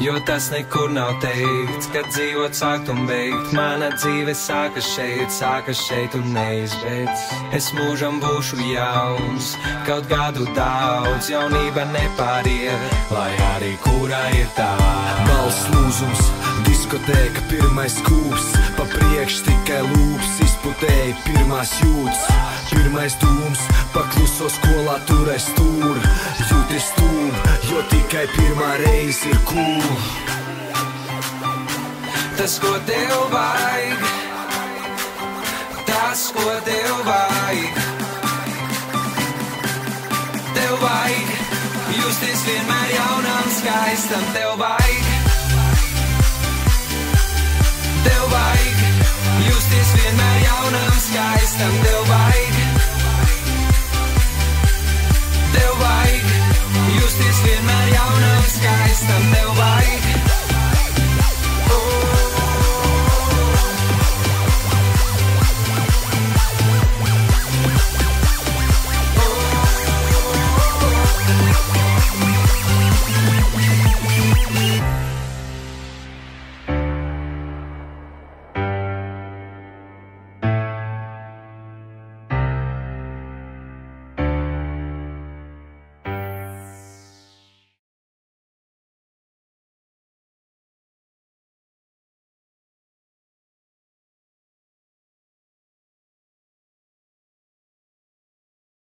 Jo tas nekur nav teikts, kad dzīvot sākt un beigt. Mana dzīve sākas šeit un neizbeidz. Es mūžam būšu jauns, kaut gadu daudz. Jaunība nepāriet, lai arī kurā ir tā. Balss lūzums, diskotēka, pirmais kūps. Pa priekš tikai lūps, izputēji pirmās jūtas. Pirmais dūms, pakluso skolā turais stūr. Jūties stūm, jo tikai pirmā reize ir cool. Tas, ko tev vajag, tas, ko tev vajag. Tev vajag justies vienmēr jaunam, skaistam. Tev vajag justies vienmēr jaunam, skaistam. Tev